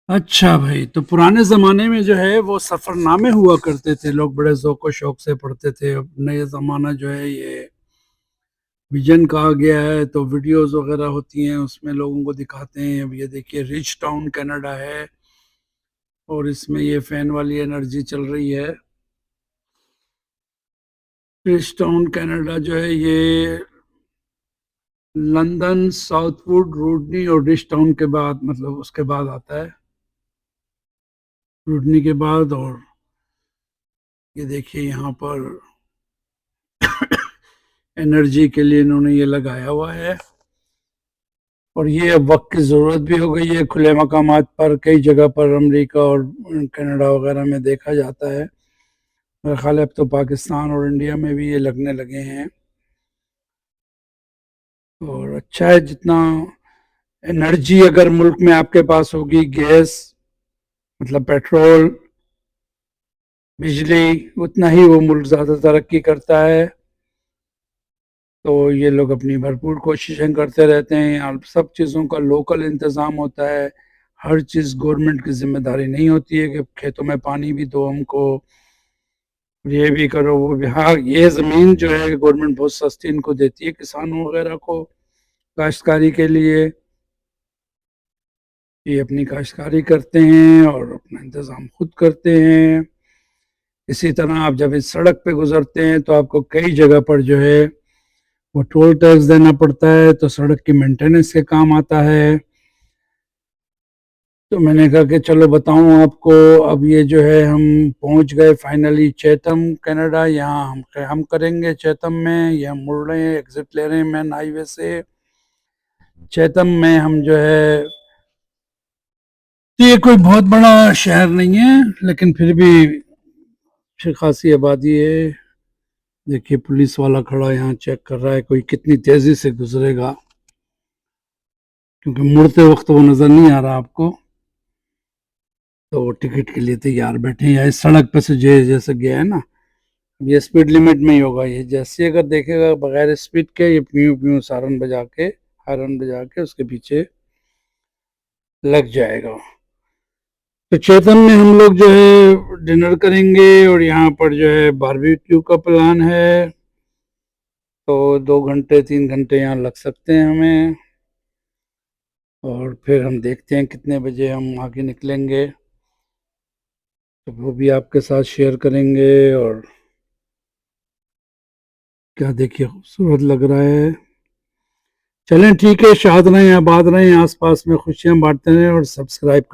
अच्छा भाई, तो पुराने ज़माने में जो है वो सफ़रनामे हुआ करते थे, लोग बड़े ज़ौक़ शौक़ से पढ़ते थे। अब नए ज़माना जो है ये विज़न का आ गया है, तो वीडियोज़ वग़ैरह होती हैं, उसमें लोगों को दिखाते हैं। अब ये देखिए रिच टाउन कनाडा है और इसमें ये फ़ैन वाली एनर्जी चल रही है। रिच टाउन कनाडा जो है ये लंदन, साउथवुड, रूडनी और रिच टाउन के बाद मतलब उसके बाद आता है। रूडनी के बाद और ये देखिए यहाँ पर एनर्जी के लिए इन्होंने ये लगाया हुआ है और ये अब वक्त की ज़रूरत भी हो गई है। खुले मकामात पर कई जगह पर अमेरिका और कनाडा वगैरह में देखा जाता है। मेरा ख्याल है अब तो पाकिस्तान और इंडिया में भी ये लगने लगे हैं और अच्छा है जितना एनर्जी अगर मुल्क में आपके पास होगी, गैस मतलब पेट्रोल, बिजली, उतना ही वो मुल्क ज़्यादा तरक्की करता है। तो ये लोग अपनी भरपूर कोशिशें करते रहते हैं। यहाँ सब चीज़ों का लोकल इंतज़ाम होता है। हर चीज़ गवर्नमेंट की ज़िम्मेदारी नहीं होती है कि खेतों में पानी भी दो हमको, ये भी करो, वो भी। हाँ, ये ज़मीन जो है गवर्नमेंट बहुत सस्ती इनको देती है किसानों वगैरह को काश्तकारी के लिए। ये अपनी काश्तकारी करते हैं और अपना इंतज़ाम खुद करते हैं। इसी तरह आप जब इस सड़क पे गुज़रते हैं तो आपको कई जगह पर जो है वो टोल टैक्स देना पड़ता है, तो सड़क की मेंटेनेंस के काम आता है। तो मैंने कहा कि चलो बताऊं आपको। अब ये जो है हम पहुंच गए फाइनली चैथम कनाडा। यहाँ हम करेंगे चैथम में। ये हम मुड़ रहे हैं, एग्जिट ले रहे हैं मेन हाईवे से। चैथम में हम जो है, ये कोई बहुत बड़ा शहर नहीं है लेकिन फिर भी अच्छी खासी आबादी है। देखिए पुलिस वाला खड़ा यहाँ चेक कर रहा है कोई कितनी तेजी से गुजरेगा, क्योंकि मुड़ते वक्त वो नजर नहीं आ रहा आपको। तो वो टिकट के लिए तैयार बैठे हैं। या इस सड़क पे से जैसे गया है ना, अब ये स्पीड लिमिट में ही होगा। ये जैसे अगर देखेगा बगैर स्पीड के, ये प्यू प्यू सारन बजा के, हारन बजा के उसके पीछे लग जाएगा। तो चेतन में हम लोग जो है डिनर करेंगे और यहाँ पर जो है बारबेक्यू का प्लान है। तो 2 घंटे 3 घंटे यहाँ लग सकते हैं हमें और फिर हम देखते हैं कितने बजे हम आगे निकलेंगे, तो वो भी आपके साथ शेयर करेंगे। और क्या देखिए खूबसूरत लग रहा है। चलें ठीक है, शाद रहें आबाद रहें, आस पास में खुशियां बांटते रहें और सब्सक्राइब कर